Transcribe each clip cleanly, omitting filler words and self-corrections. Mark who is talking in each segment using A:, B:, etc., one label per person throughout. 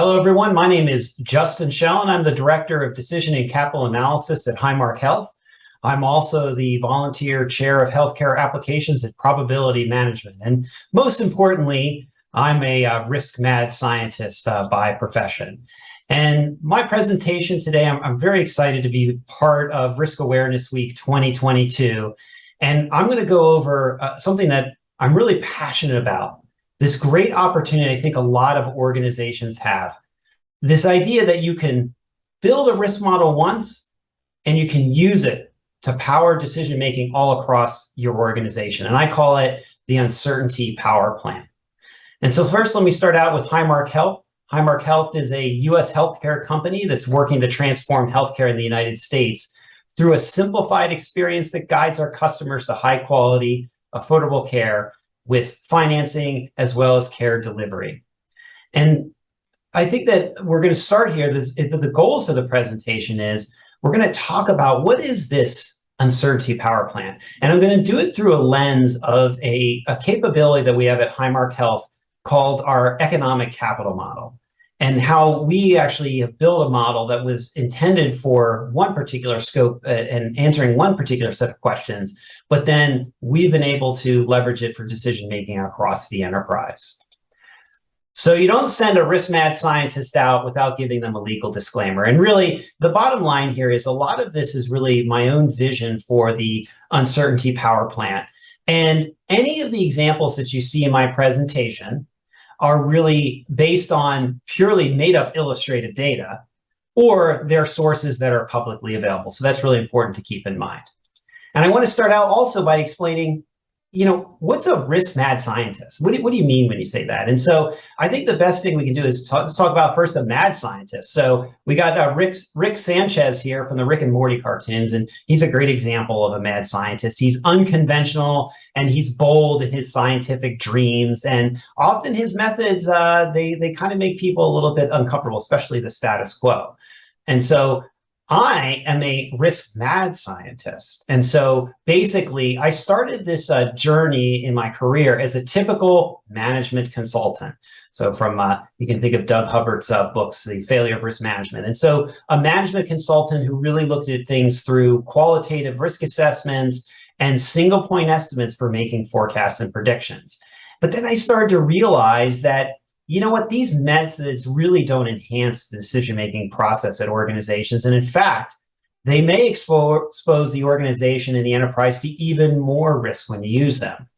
A: Hello, everyone. My name is Justin Schell, and I'm the Director of Decision and Capital Analysis at Highmark Health. I'm also the volunteer chair of healthcare applications at Probability Management. And most importantly, I'm a risk mad scientist by profession. And my presentation today, I'm very excited to be part of Risk Awareness Week 2022. And I'm going to go over something that I'm really passionate about. This great opportunity I think a lot of organizations have. This idea that you can build a risk model once and you can use it to power decision-making all across your organization. And I call it the uncertainty power plan. And so first, let me start out with Highmark Health. Highmark Health is a US healthcare company that's working to transform healthcare in the United States through a simplified experience that guides our customers to high quality, affordable care with financing as well as care delivery. And I think that we're going to start here. The goals for the presentation is we're going to talk about what is this uncertainty power plan. And I'm going to do it through a lens of a capability that we have at Highmark Health called our economic capital model, and how we actually have built a model that was intended for one particular scope and answering one particular set of questions, but then we've been able to leverage it for decision-making across the enterprise. So you don't send a risk mad scientist out without giving them a legal disclaimer. And really, the bottom line here is a lot of this is really my own vision for the uncertainty power plant. And any of the examples that you see in my presentation are really based on purely made up illustrated data, or they're sources that are publicly available. So that's really important to keep in mind. And I want to start out also by explaining, what's a risk mad scientist? What do you mean when you say that? And so I think the best thing we can do is let's talk about first the mad scientist. So we got Rick Sanchez here from the Rick and Morty cartoons, and he's a great example of a mad scientist. He's unconventional and he's bold in his scientific dreams, and often his methods they kind of make people a little bit uncomfortable, especially the status quo. And so I am a risk mad scientist. And so basically, I started this journey in my career as a typical management consultant. So from, you can think of Doug Hubbard's books, The Failure of Risk Management. And so a management consultant who really looked at things through qualitative risk assessments and single point estimates for making forecasts and predictions. But then I started to realize that these methods really don't enhance the decision-making process at organizations. And in fact, they may expose the organization and the enterprise to even more risk when you use them.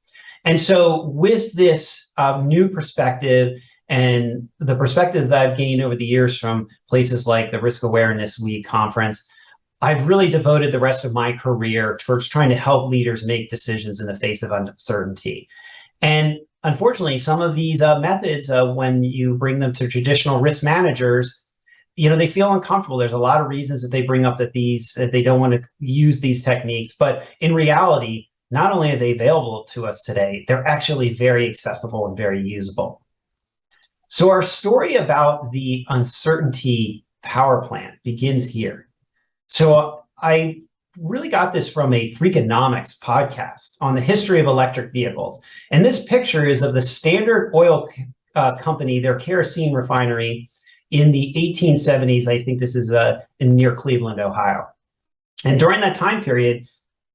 A: And so with this new perspective and the perspectives that I've gained over the years from places like the Risk Awareness Week conference, I've really devoted the rest of my career towards trying to help leaders make decisions in the face of uncertainty. And unfortunately, some of these methods, when you bring them to traditional risk managers, they feel uncomfortable. There's a lot of reasons that they bring up that they don't want to use these techniques. But in reality, not only are they available to us today, they're actually very accessible and very usable. So our story about the uncertainty power plant begins here. So I really got this from a Freakonomics podcast on the history of electric vehicles. And this picture is of the Standard Oil Company, their kerosene refinery in the 1870s. I think this is near Cleveland, Ohio. And during that time period,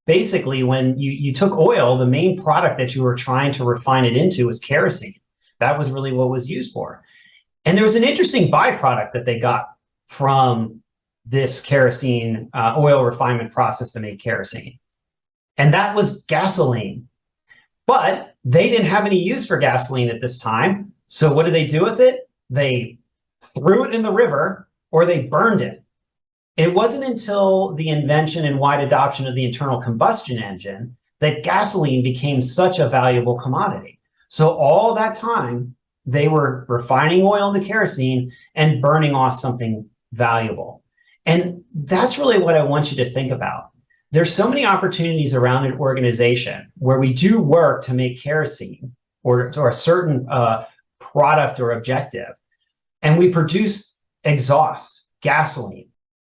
A: basically when you took oil, the main product that you were trying to refine it into was kerosene. That was really what was used for. And there was an interesting byproduct that they got from this kerosene oil refinement process to make kerosene. And that was gasoline. But they didn't have any use for gasoline at this time. So what did they do with it? They threw it in the river or they burned it. It wasn't until the invention and wide adoption of the internal combustion engine that gasoline became such a valuable commodity. So all that time, they were refining oil into kerosene and burning off something valuable. And that's really what I want you to think about. There's so many opportunities around an organization where we do work to make kerosene or a certain product or objective, and we produce exhaust, gasoline.